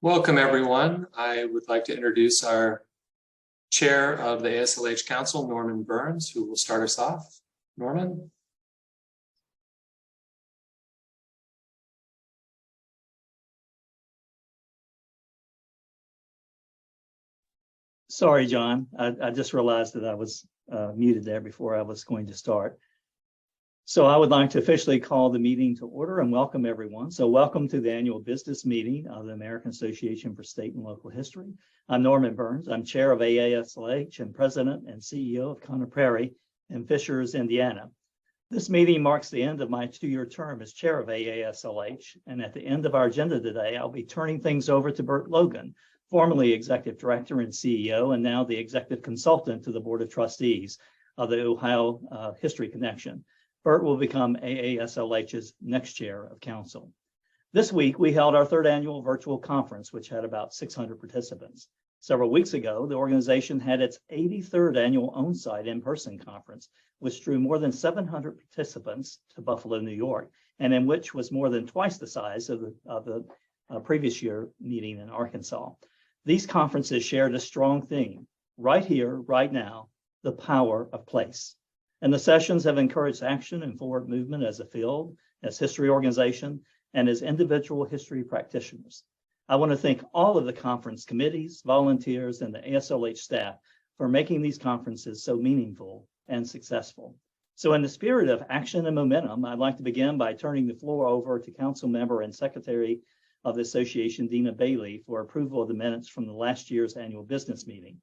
Welcome, everyone. I would like to introduce our chair of the AASLH Council, Norman Burns, who will start us off. Norman? Sorry, John. I just realized that I was muted there before I was going to start. So I would like to officially call the meeting to order and welcome everyone. So welcome to the annual business meeting of the American Association for State and Local History. I'm Norman Burns. I'm chair of AASLH and president and CEO of Conner Prairie in Fishers, Indiana. This meeting marks the end of my two-year term as chair of AASLH. And at the end of our agenda today, I'll be turning things over to Burt Logan, formerly executive director and CEO, and now the executive consultant to the Board of Trustees of the Ohio History Connection. Burt will become AASLH's next chair of council. This week, we held our third annual virtual conference, which had about 600 participants. Several weeks ago, the organization had its 83rd annual on-site in-person conference, which drew more than 700 participants to Buffalo, New York, and in which was more than twice the size of the previous year meeting in Arkansas. These conferences shared a strong theme: right here, right now, the power of place. And the sessions have encouraged action and forward movement as a field, as history organization, and as individual history practitioners. I want to thank all of the conference committees, volunteers, and the ASLH staff for making these conferences so meaningful and successful. So in the spirit of action and momentum, I'd like to begin by turning the floor over to Council Member and Secretary of the Association, Dina Bailey, for approval of the minutes from the last year's annual business meeting.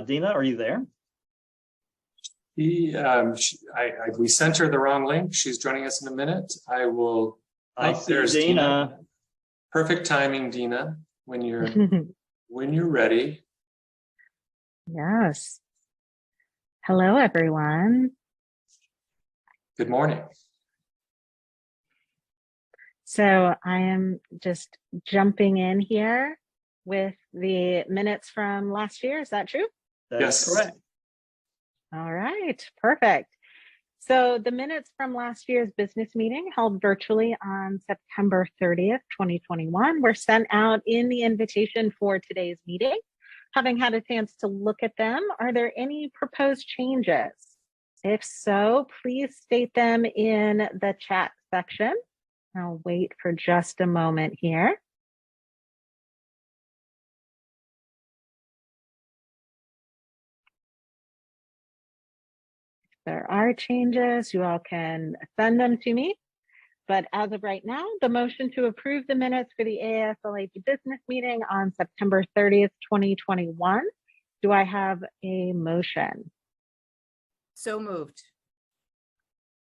Dina, are you there? We sent her the wrong link. She's joining us in a minute. I see Dina. Perfect timing, Dina, when you're ready. Yes. Hello, everyone. Good morning. So I am just jumping in here with the minutes from last year. Is that true? Yes, correct. All right, perfect. So the minutes from last year's business meeting held virtually on September 30th, 2021 were sent out in the invitation for today's meeting. Having had a chance to look at them, are there any proposed changes? If so, please state them in the chat section. I'll wait for just a moment here. There are changes, you all can send them to me. But as of right now, the motion to approve the minutes for the AASLH business meeting on September 30th, 2021. Do I have a motion? So moved.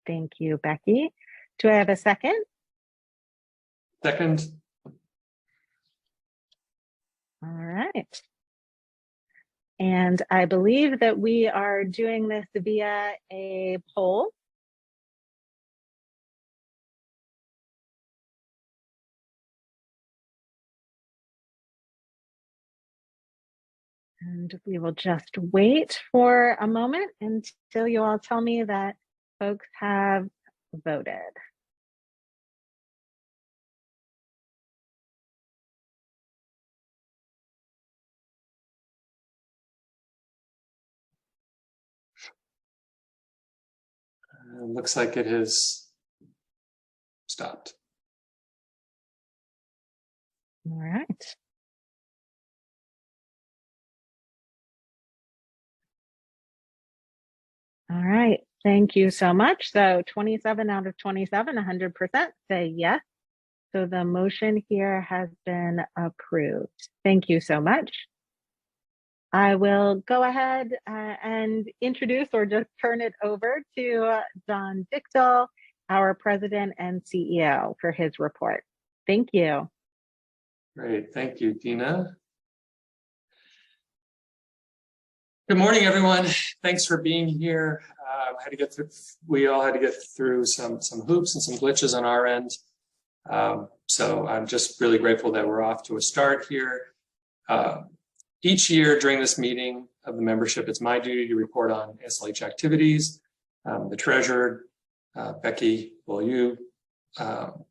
Thank you, Becky. Do I have a second? Second. All right. And I believe that we are doing this via a poll. And we will just wait for a moment until you all tell me that folks have voted. Looks like it has stopped. All right. All right, thank you so much. So 27 out of 27, 100% say yes. So the motion here has been approved. Thank you so much. I will go ahead and introduce or just turn it over to John Dichtl, our president and CEO, for his report. Thank you. Great, thank you, Dina. Good morning, everyone. Thanks for being here. We all had to get through some hoops and some glitches on our end. So I'm just really grateful that we're off to a start here. Each year during this meeting of the membership, it's my duty to report on AASLH activities. The treasurer, Becky Beaulieu,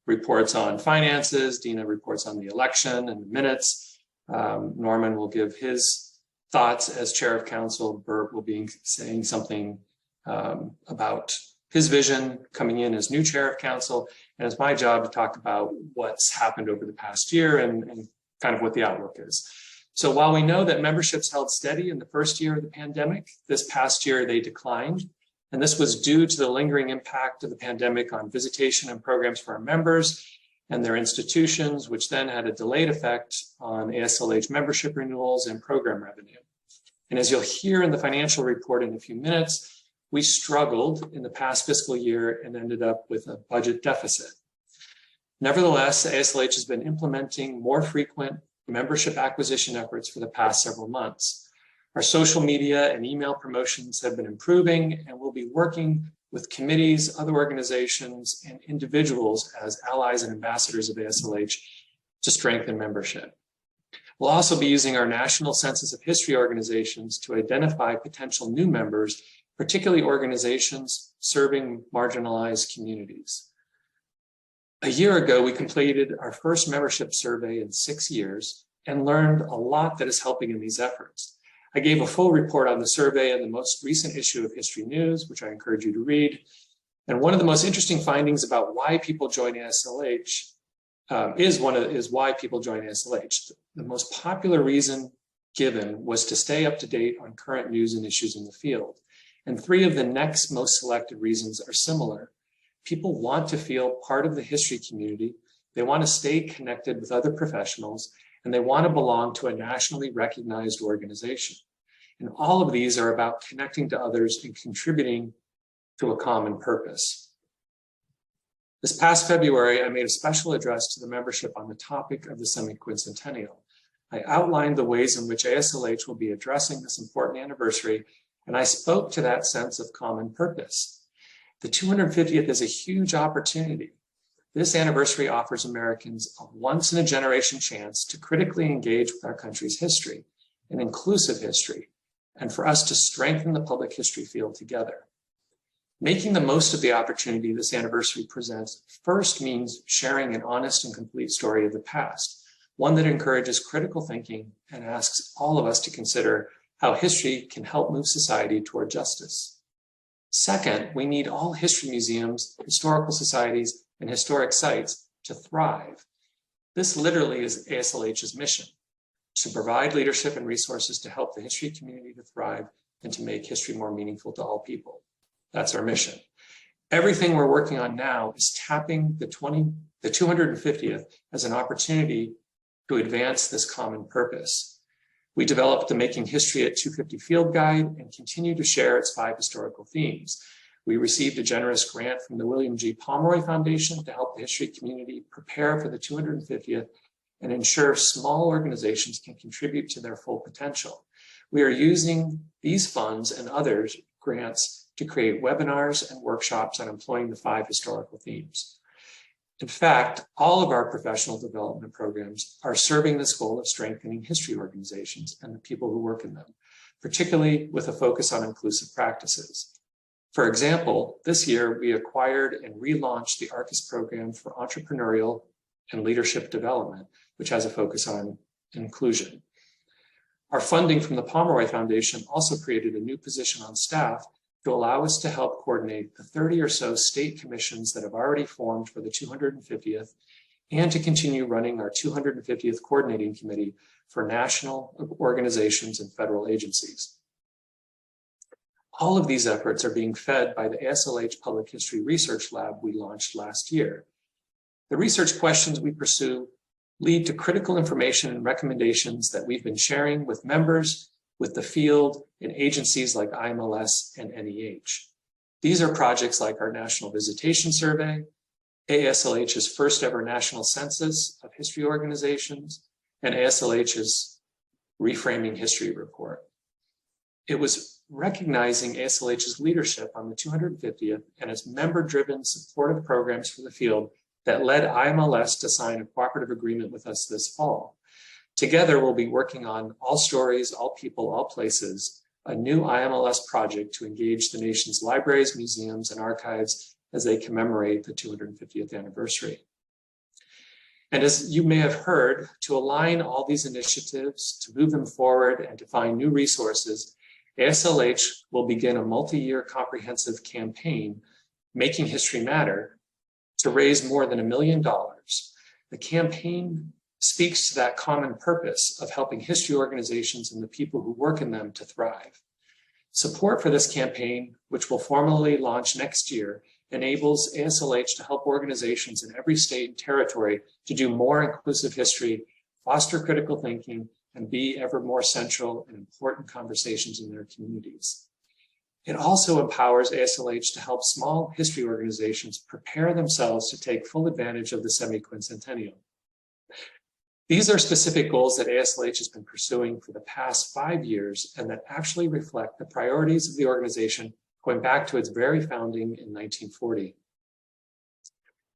reports on finances. Dina reports on the election and the minutes. Norman will give his thoughts as chair of council. Burt will be saying something about his vision coming in as new chair of council. And it's my job to talk about what's happened over the past year and kind of what the outlook is. So while we know that memberships held steady in the first year of the pandemic, this past year they declined. And this was due to the lingering impact of the pandemic on visitation and programs for our members and their institutions, which then had a delayed effect on AASLH membership renewals and program revenue. And as you'll hear in the financial report in a few minutes, we struggled in the past fiscal year and ended up with a budget deficit. Nevertheless, AASLH has been implementing more frequent membership acquisition efforts for the past several months. Our social media and email promotions have been improving, and we'll be working with committees, other organizations, and individuals as allies and ambassadors of AASLH to strengthen membership. We'll also be using our National Census of History organizations to identify potential new members, particularly organizations serving marginalized communities. A year ago, we completed our first membership survey in 6 years and learned a lot that is helping in these efforts. I gave a full report on the survey in the most recent issue of History News, which I encourage you to read. And one of the most interesting findings about why people join AASLH is why people join AASLH. The most popular reason given was to stay up to date on current news and issues in the field. And 3 of the next most selected reasons are similar. People want to feel part of the history community. They want to stay connected with other professionals, and they want to belong to a nationally recognized organization. And all of these are about connecting to others and contributing to a common purpose. This past February, I made a special address to the membership on the topic of the semi-quincentennial. I outlined the ways in which AASLH will be addressing this important anniversary, and I spoke to that sense of common purpose. The 250th is a huge opportunity. This anniversary offers Americans a once-in-a-generation chance to critically engage with our country's history, an inclusive history, and for us to strengthen the public history field together. Making the most of the opportunity this anniversary presents first means sharing an honest and complete story of the past, one that encourages critical thinking and asks all of us to consider how history can help move society toward justice. Second, we need all history museums, historical societies, and historic sites to thrive. This literally is AASLH's mission, to provide leadership and resources to help the history community to thrive and to make history more meaningful to all people. That's our mission. Everything we're working on now is tapping the 250th as an opportunity to advance this common purpose. We developed the Making History at 250 Field Guide and continue to share its 5 historical themes. We received a generous grant from the William G. Pomeroy Foundation to help the history community prepare for the 250th and ensure small organizations can contribute to their full potential. We are using these funds and others grants to create webinars and workshops on employing the 5 historical themes. In fact, all of our professional development programs are serving this goal of strengthening history organizations and the people who work in them, particularly with a focus on inclusive practices. For example, this year we acquired and relaunched the ARCIS program for entrepreneurial and leadership development, which has a focus on inclusion. Our funding from the Pomeroy Foundation also created a new position on staff to allow us to help coordinate the 30 or so state commissions that have already formed for the 250th and to continue running our 250th coordinating committee for national organizations and federal agencies. All of these efforts are being fed by the AASLH Public History Research Lab we launched last year. The research questions we pursue lead to critical information and recommendations that we've been sharing with members, with the field, and agencies like IMLS and NEH. These are projects like our National Visitation Survey, AASLH's first ever National Census of History Organizations, and AASLH's Reframing History Report. It was recognizing AASLH's leadership on the 250th and its member-driven supportive programs for the field that led IMLS to sign a cooperative agreement with us this fall. Together, we'll be working on all stories, all people, all places, a new IMLS project to engage the nation's libraries, museums, and archives as they commemorate the 250th anniversary. And as you may have heard, to align all these initiatives, to move them forward, and to find new resources, AASLH will begin a multi-year comprehensive campaign, Making History Matter, to raise more than $1 million. The campaign speaks to that common purpose of helping history organizations and the people who work in them to thrive. Support for this campaign, which will formally launch next year, enables AASLH to help organizations in every state and territory to do more inclusive history, foster critical thinking, and be ever more central and important conversations in their communities. It also empowers AASLH to help small history organizations prepare themselves to take full advantage of the semi-quincentennial. These are specific goals that AASLH has been pursuing for the past 5 years and that actually reflect the priorities of the organization going back to its very founding in 1940.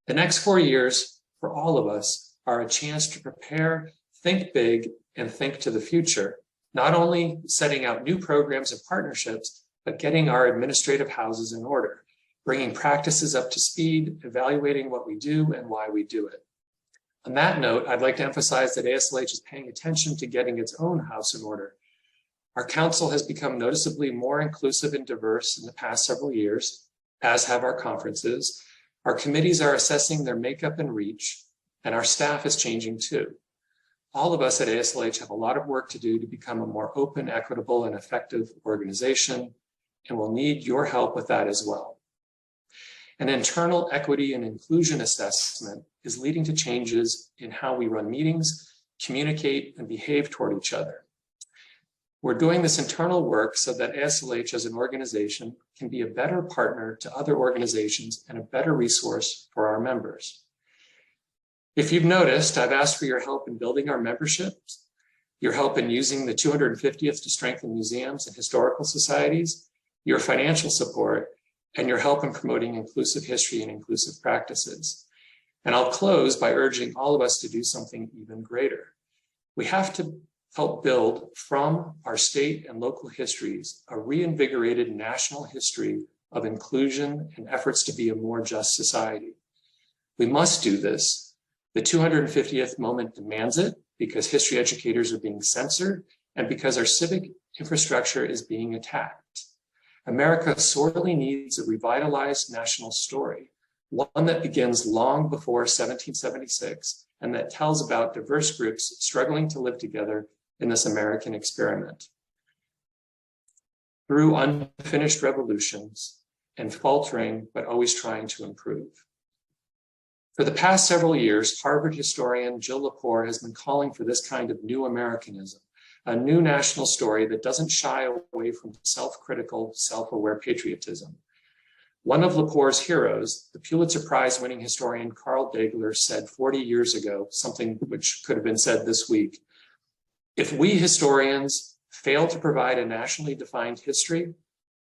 The next 4 years for all of us are a chance to prepare, think big, and think to the future, not only setting out new programs and partnerships, but getting our administrative houses in order, bringing practices up to speed, evaluating what we do and why we do it. On that note, I'd like to emphasize that AASLH is paying attention to getting its own house in order. Our council has become noticeably more inclusive and diverse in the past several years, as have our conferences. Our committees are assessing their makeup and reach, and our staff is changing too. All of us at AASLH have a lot of work to do to become a more open, equitable, and effective organization, and we'll need your help with that as well. An internal equity and inclusion assessment is leading to changes in how we run meetings, communicate, and behave toward each other. We're doing this internal work so that AASLH as an organization can be a better partner to other organizations and a better resource for our members. If you've noticed, I've asked for your help in building our memberships, your help in using the 250th to strengthen museums and historical societies, your financial support, and your help in promoting inclusive history and inclusive practices. And I'll close by urging all of us to do something even greater. We have to help build from our state and local histories a reinvigorated national history of inclusion and efforts to be a more just society. We must do this. The 250th moment demands it because history educators are being censored and because our civic infrastructure is being attacked. America sorely needs a revitalized national story, one that begins long before 1776 and that tells about diverse groups struggling to live together in this American experiment. Through unfinished revolutions and faltering, but always trying to improve. For the past several years, Harvard historian Jill Lepore has been calling for this kind of new Americanism, a new national story that doesn't shy away from self-critical, self-aware patriotism. One of Lepore's heroes, the Pulitzer Prize-winning historian Carl Dichtl, said 40 years ago, something which could have been said this week: if we historians fail to provide a nationally defined history,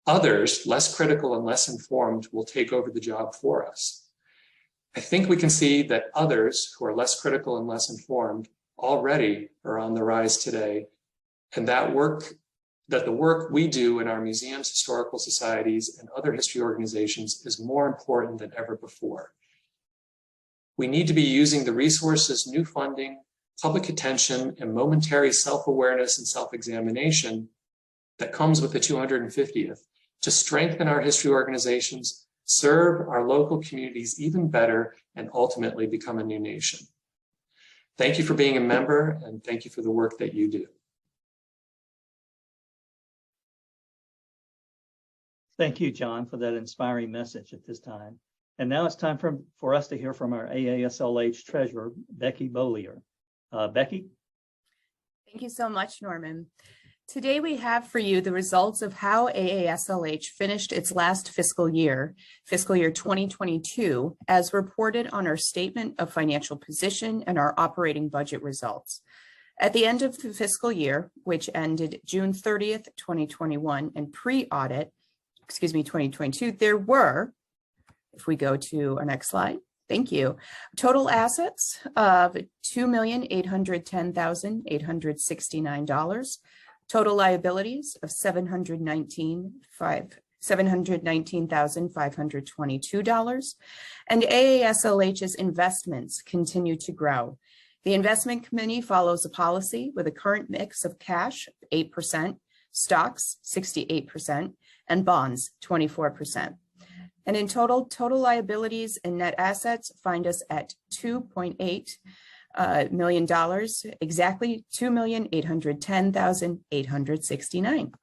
others, less critical and less informed, will take over the job for us. I think we can see that others who are less critical and less informed already are on the rise today, and that the work we do in our museums, historical societies, and other history organizations is more important than ever before. We need to be using the resources, new funding, public attention, and momentary self-awareness and self-examination that comes with the 250th to strengthen our history organizations, serve our local communities even better, and ultimately become a new nation. Thank you for being a member, and thank you for the work that you do. Thank you, John, for that inspiring message at this time. And now it's time for us to hear from our AASLH treasurer, Becky Beaulieu. Becky? Thank you so much, Norman. Today we have for you the results of how AASLH finished its last fiscal year 2022, as reported on our statement of financial position and our operating budget results. At the end of the fiscal year, which ended June 30th, 2021, and pre-audit, 2022, there were, if we go to our next slide, thank you, total assets of $2,810,869, Total liabilities of $719,522, and AASLH's investments continue to grow. The investment committee follows a policy with a current mix of cash, 8%, stocks, 68%, and bonds, 24%. And in total liabilities and net assets find us at $2.8 million, exactly $2,810,869.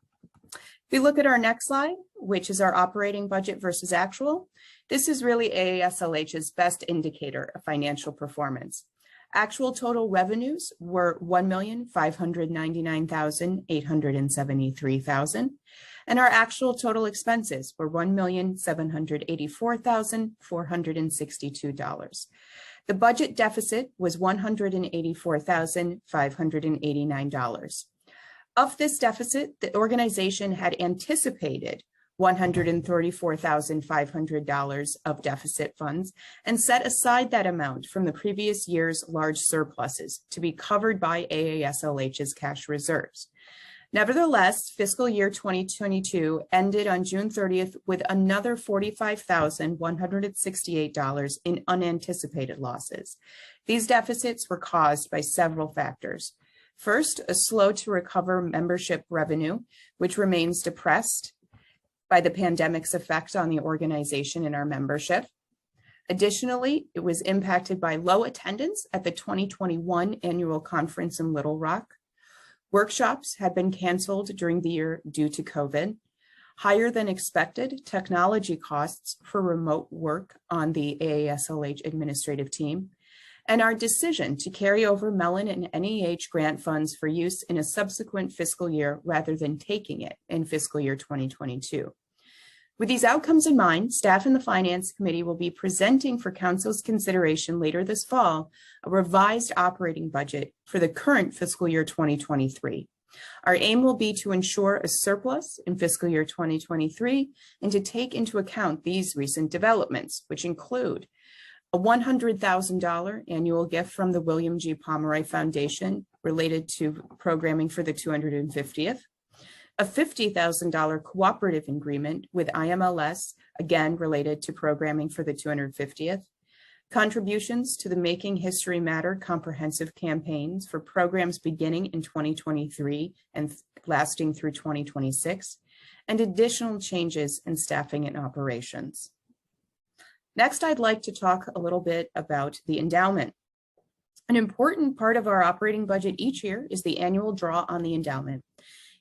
If we look at our next slide, which is our operating budget versus actual, this is really AASLH's best indicator of financial performance. Actual total revenues were $1,599,873,000, and our actual total expenses were $1,784,462. The budget deficit was $184,589. Of this deficit, the organization had anticipated $134,500 of deficit funds and set aside that amount from the previous year's large surpluses to be covered by AASLH's cash reserves. Nevertheless, fiscal year 2022 ended on June 30th with another $45,168 in unanticipated losses. These deficits were caused by several factors. First, a slow to recover membership revenue, which remains depressed by the pandemic's effect on the organization and our membership. Additionally, it was impacted by low attendance at the 2021 annual conference in Little Rock. Workshops had been canceled during the year due to COVID. Higher than expected technology costs for remote work on the AASLH administrative team, and our decision to carry over Mellon and NEH grant funds for use in a subsequent fiscal year rather than taking it in fiscal year 2022. With these outcomes in mind, staff and the Finance Committee will be presenting for Council's consideration later this fall a revised operating budget for the current fiscal year 2023. Our aim will be to ensure a surplus in fiscal year 2023 and to take into account these recent developments, which include a $100,000 annual gift from the William G. Pomeroy Foundation related to programming for the 250th, a $50,000 cooperative agreement with IMLS, again related to programming for the 250th, contributions to the Making History Matter comprehensive campaigns for programs beginning in 2023 and lasting through 2026, and additional changes in staffing and operations. Next, I'd like to talk a little bit about the endowment. An important part of our operating budget each year is the annual draw on the endowment.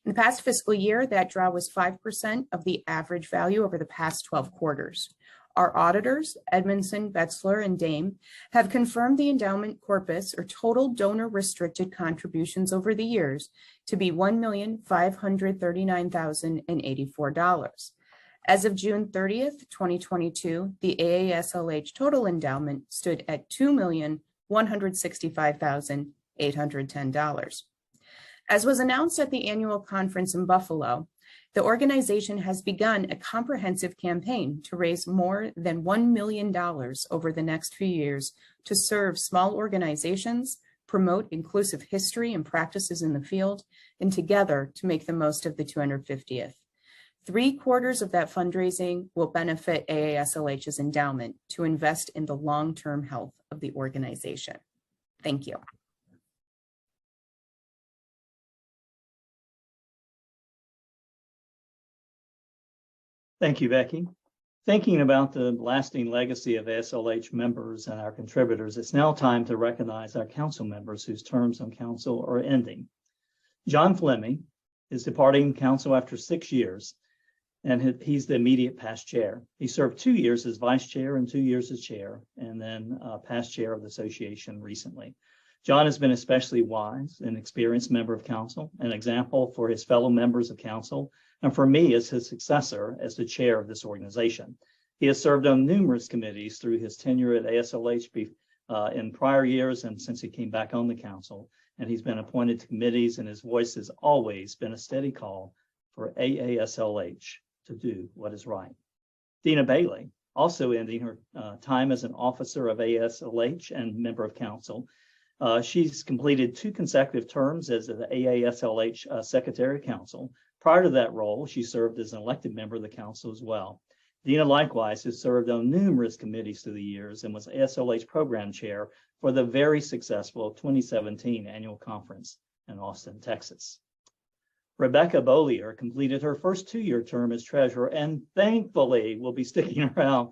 In the past fiscal year, that draw was 5% of the average value over the past 12 quarters. Our auditors, Edmondson, Betzler, and Dame, have confirmed the endowment corpus or total donor restricted contributions over the years to be $1,539,084. As of June 30th, 2022, the AASLH total endowment stood at $2,165,810. As was announced at the annual conference in Buffalo, the organization has begun a comprehensive campaign to raise more than $1 million over the next few years to serve small organizations, promote inclusive history and practices in the field, and together to make the most of the 250th. 3/4 of that fundraising will benefit AASLH's endowment to invest in the long-term health of the organization. Thank you. Thank you, Becky. Thinking about the lasting legacy of ASLH members and our contributors, it's now time to recognize our council members whose terms on council are ending. John Fleming is departing council after 6 years, and he's the immediate past chair. He served 2 years as vice chair and 2 years as chair, and then past chair of the association recently. John has been especially wise and experienced member of council, an example for his fellow members of council, and for me as his successor as the chair of this organization. He has served on numerous committees through his tenure at ASLH in prior years and since he came back on the council, and he's been appointed to committees, and his voice has always been a steady call for AASLH to do what is right. Dina Bailey, also ending her time as an officer of ASLH and member of council, She's completed 2 consecutive terms as the AASLH Secretary of Council. Prior to that role, she served as an elected member of the council as well. Dina likewise has served on numerous committees through the years and was ASLH program chair for the very successful 2017 annual conference in Austin, Texas. Rebecca Beaulieu completed her first 2-year term as treasurer and thankfully will be sticking around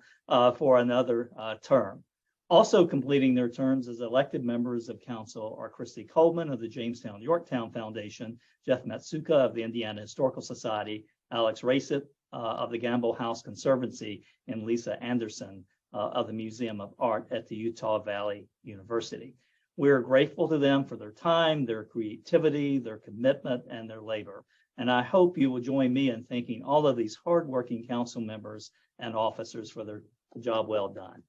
for another term. Also completing their terms as elected members of council are Christy Coleman of the Jamestown Yorktown Foundation, Jeff Matsuka of the Indiana Historical Society, Alex Racet of the Gamble House Conservancy, and Lisa Anderson of the Museum of Art at the Utah Valley University. We're grateful to them for their time, their creativity, their commitment, and their labor. And I hope you will join me in thanking all of these hardworking council members and officers for their job well done.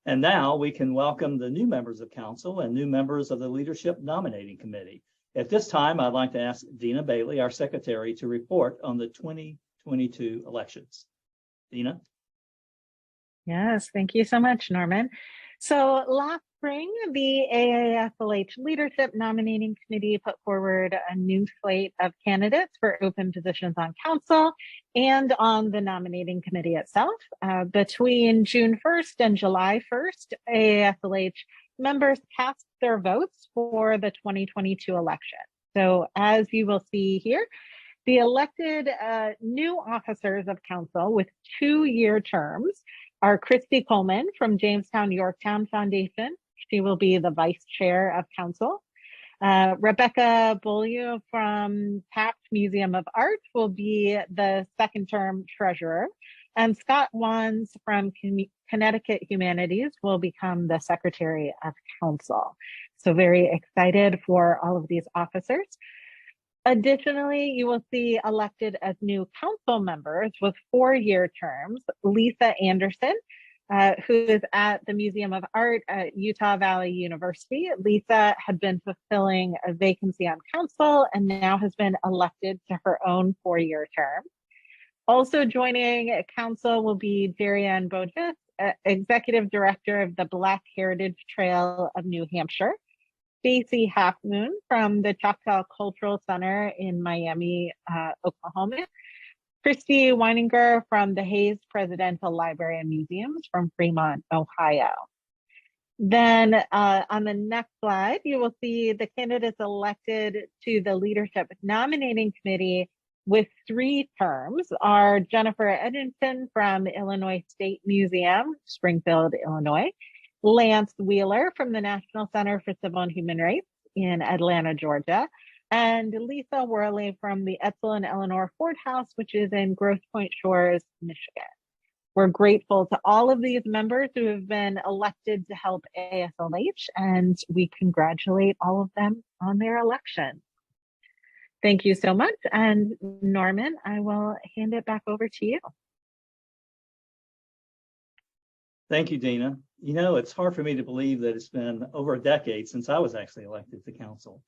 And now we can welcome the new members of council and new members of the Leadership Nominating Committee. At this time, I'd like to ask Dina Bailey, our secretary, to report on the 2022 elections. Dina? Yes, thank you so much, Norman. So last spring, the AASLH Leadership Nominating Committee put forward a new slate of candidates for open positions on council and on the nominating committee itself. Between June 1st and July 1st, AASLH members cast their votes for the 2022 election. So as you will see here, the elected new officers of council with 2-year terms are Christy Coleman from Jamestown Yorktown Foundation. She will be the vice chair of council. Rebecca Beaulieu from Taft Museum of Art will be the 2nd term treasurer. And Scott Wands from Connecticut Humanities will become the secretary of council. So very excited for all of these officers. Additionally, you will see elected as new council members with 4-year terms, Lisa Anderson, who is at the Museum of Art at Utah Valley University. Lisa had been fulfilling a vacancy on council and now has been elected to her own 4-year term. Also joining council will be Jerry-Ann Bojes, executive director of the Black Heritage Trail of New Hampshire. Stacy Half Moon from the Choctaw Cultural Center in Miami, Oklahoma. Christy Weininger from the Hayes Presidential Library and Museums from Fremont, Ohio. Then on the next slide, you will see the candidates elected to the Leadership Nominating Committee with 3 terms are Jennifer Edington from Illinois State Museum, Springfield, Illinois. Lance Wheeler from the National Center for Civil and Human Rights in Atlanta, Georgia, and Lisa Worley from the Etzel and Eleanor Ford House, which is in Grosse Pointe Shores, Michigan. We're grateful to all of these members who have been elected to help ASLH, and we congratulate all of them on their election. Thank you so much. And Norman, I will hand it back over to you. Thank you, Dina. You know, it's hard for me to believe that it's been over a decade since I was actually elected to council.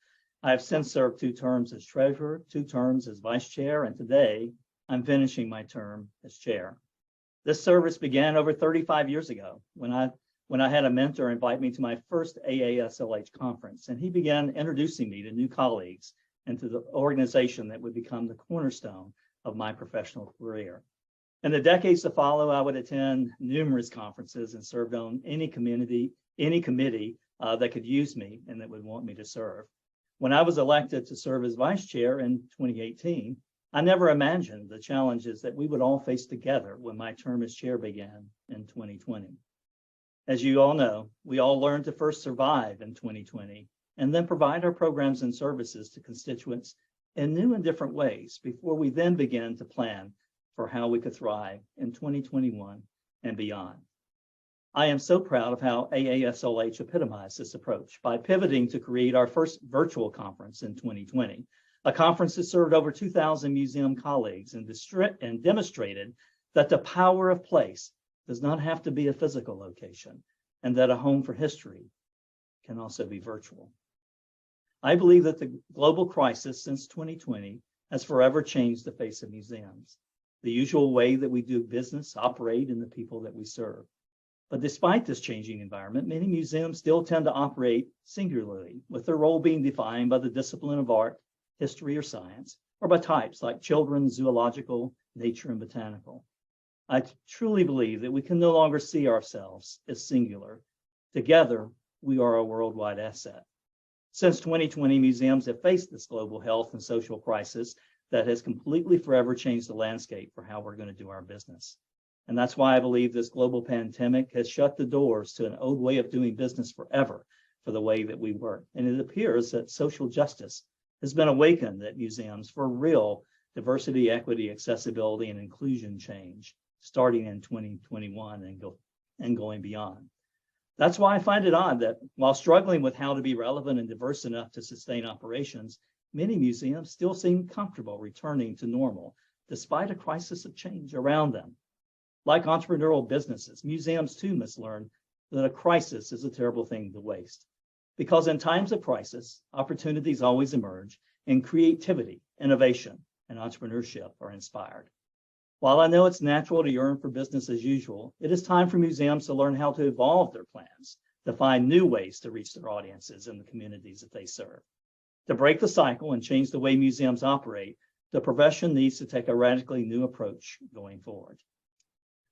I have since served 2 terms as treasurer, 2 terms as vice chair, and today I'm finishing my term as chair. This service began over 35 years ago when I had a mentor invite me to my first AASLH conference, and he began introducing me to new colleagues and to the organization that would become the cornerstone of my professional career. In the decades to follow, I would attend numerous conferences and served on any committee that could use me and that would want me to serve. When I was elected to serve as vice chair in 2018, I never imagined the challenges that we would all face together when my term as chair began in 2020. As you all know, we all learned to first survive in 2020 and then provide our programs and services to constituents in new and different ways before we then began to plan for how we could thrive in 2021 and beyond. I am so proud of how AASLH epitomized this approach by pivoting to create our first virtual conference in 2020, a conference that served over 2,000 museum colleagues and demonstrated that the power of place does not have to be a physical location and that a home for history can also be virtual. I believe that the global crisis since 2020 has forever changed the face of museums, the usual way that we do business, operate, and the people that we serve. But despite this changing environment, many museums still tend to operate singularly, with their role being defined by the discipline of art, history, or science, or by types like children's, zoological, nature, and botanical. I truly believe that we can no longer see ourselves as singular. Together, we are a worldwide asset. Since 2020, museums have faced this global health and social crisis that has completely forever changed the landscape for how we're going to do our business. And that's why I believe this global pandemic has shut the doors to an old way of doing business forever for the way that we work. And it appears that social justice has been awakened at museums for real diversity, equity, accessibility, and inclusion change, starting in 2021 and going beyond. That's why I find it odd that while struggling with how to be relevant and diverse enough to sustain operations, many museums still seem comfortable returning to normal, despite a crisis of change around them. Like entrepreneurial businesses, museums too must learn that a crisis is a terrible thing to waste. Because in times of crisis, opportunities always emerge, and creativity, innovation, and entrepreneurship are inspired. While I know it's natural to yearn for business as usual, it is time for museums to learn how to evolve their plans, to find new ways to reach their audiences and the communities that they serve. To break the cycle and change the way museums operate, the profession needs to take a radically new approach going forward.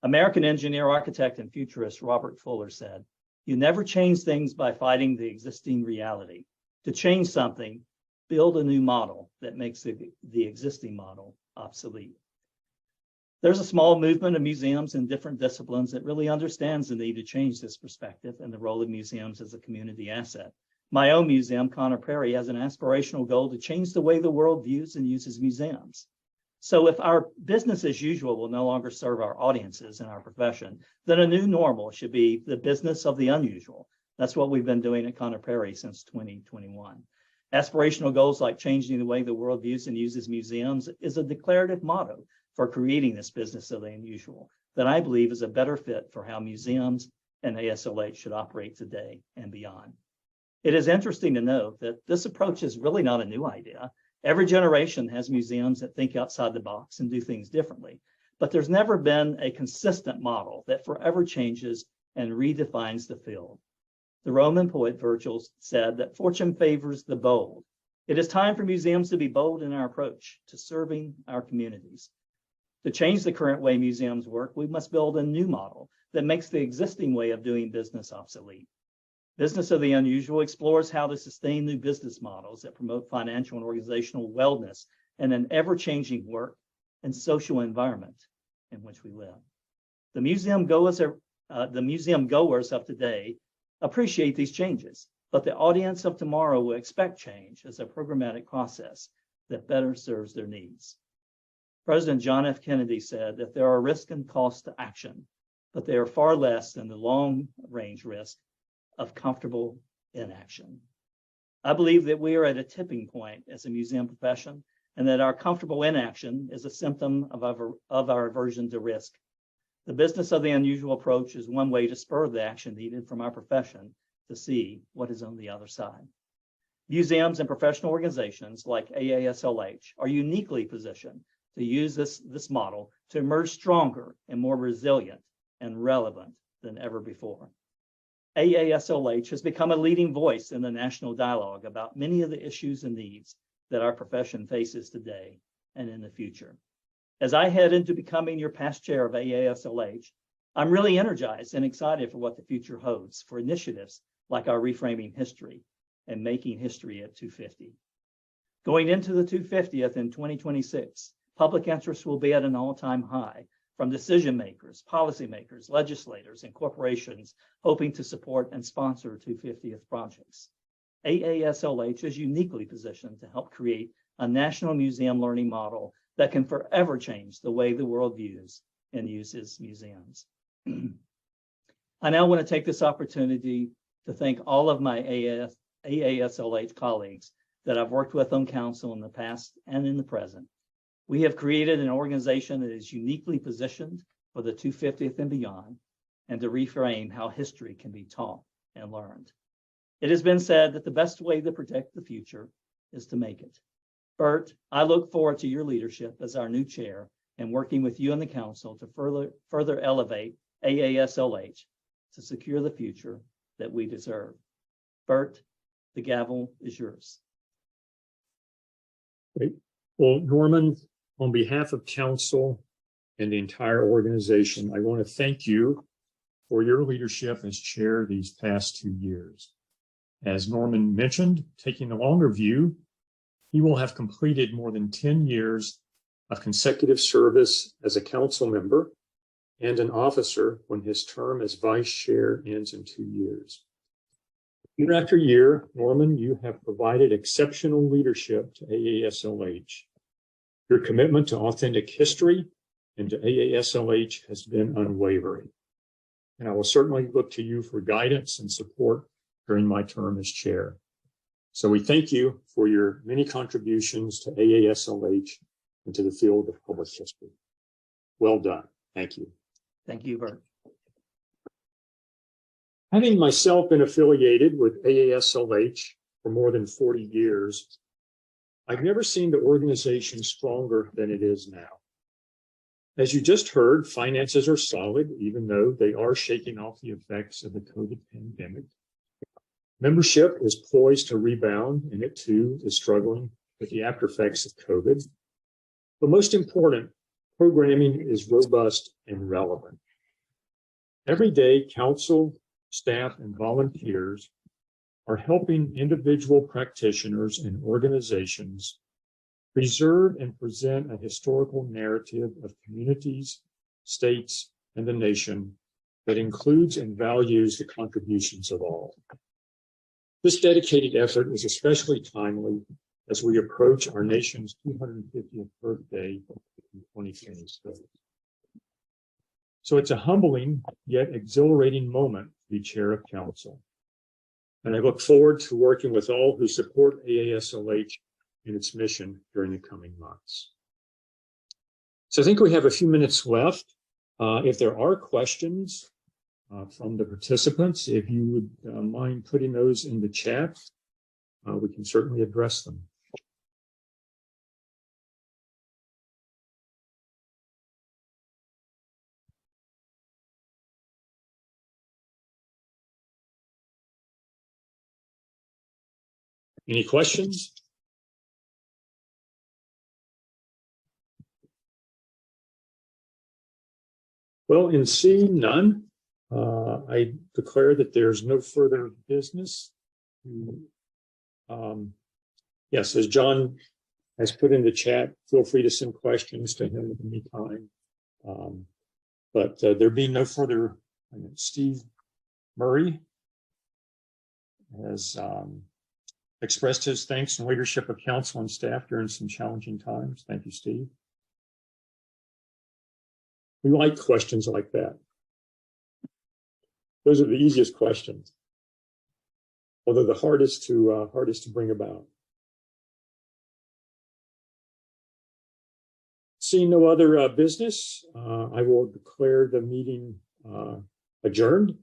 American engineer, architect, and futurist Robert Fuller said, "You never change things by fighting the existing reality. To change something, build a new model that makes the existing model obsolete." There's a small movement of museums in different disciplines that really understands the need to change this perspective and the role of museums as a community asset. My own museum, Connor Perry, has an aspirational goal to change the way the world views and uses museums. So if our business as usual will no longer serve our audiences and our profession, then a new normal should be the business of the unusual. That's what we've been doing at Connor Perry since 2021. Aspirational goals like changing the way the world views and uses museums is a declarative motto for creating this business of the unusual that I believe is a better fit for how museums and ASLH should operate today and beyond. It is interesting to note that this approach is really not a new idea. Every generation has museums that think outside the box and do things differently, but there's never been a consistent model that forever changes and redefines the field. The Roman poet Virgil said that fortune favors the bold. It is time for museums to be bold in our approach to serving our communities. To change the current way museums work, we must build a new model that makes the existing way of doing business obsolete. Business of the Unusual explores how to sustain new business models that promote financial and organizational wellness in an ever-changing work and social environment in which we live. The museum goers of today appreciate these changes, but the audience of tomorrow will expect change as a programmatic process that better serves their needs. President John F. Kennedy said that there are risks and costs to action, but they are far less than the long-range risk of comfortable inaction. I believe that we are at a tipping point as a museum profession, and that our comfortable inaction is a symptom of our aversion to risk. The business of the unusual approach is one way to spur the action needed from our profession to see what is on the other side. Museums and professional organizations like AASLH are uniquely positioned to use this model to emerge stronger and more resilient and relevant than ever before. AASLH has become a leading voice in the national dialogue about many of the issues and needs that our profession faces today and in the future. As I head into becoming your past chair of AASLH, I'm really energized and excited for what the future holds for initiatives like our Reframing History and Making History at 250. Going into the 250th in 2026, public interest will be at an all-time high from decision makers, policymakers, legislators, and corporations hoping to support and sponsor 250th projects. AASLH is uniquely positioned to help create a national museum learning model that can forever change the way the world views and uses museums. I now want to take this opportunity to thank all of my AASLH colleagues that I've worked with on council in the past and in the present. We have created an organization that is uniquely positioned for the 250th and beyond, and to reframe how history can be taught and learned. It has been said that the best way to protect the future is to make it. Burt, I look forward to your leadership as our new chair and working with you and the council to further elevate AASLH to secure the future that we deserve. Burt, the gavel is yours. Great. Well, Norman, on behalf of council and the entire organization, I want to thank you for your leadership as chair these past 2 years. As Norman mentioned, taking the longer view, he will have completed more than 10 years of consecutive service as a council member and an officer when his term as vice chair ends in 2 years. Year after year, Norman, you have provided exceptional leadership to AASLH. Your commitment to authentic history and to AASLH has been unwavering. And I will certainly look to you for guidance and support during my term as chair. So we thank you for your many contributions to AASLH and to the field of public history. Well done. Thank you. Thank you, Burt. Having myself been affiliated with AASLH for more than 40 years, I've never seen the organization stronger than it is now. As you just heard, finances are solid, even though they are shaking off the effects of the COVID pandemic. Membership is poised to rebound, and it too is struggling with the after effects of COVID. But most important, programming is robust and relevant. Every day, council, staff, and volunteers are helping individual practitioners and organizations preserve and present a historical narrative of communities, states, and the nation that includes and values the contributions of all. This dedicated effort is especially timely as we approach our nation's 250th birthday in 2026. So it's a humbling yet exhilarating moment to be chair of council. And I look forward to working with all who support AASLH in its mission during the coming months. So I think we have a few minutes left. If there are questions from the participants, if you would mind putting those in the chat, we can certainly address them. Any questions? Well, in seeing none, I declare that there's no further business. Yes, as John has put in the chat, feel free to send questions to him at any time. But there being no further, Steve Murray has expressed his thanks and leadership of council and staff during some challenging times. Thank you, Steve. We like questions like that. Those are the easiest questions, although the hardest to bring about. Seeing no other business, I will declare the meeting adjourned.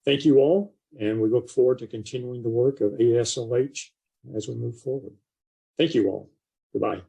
Thank you all, and we look forward to continuing the work of AASLH as we move forward. Thank you all. Goodbye.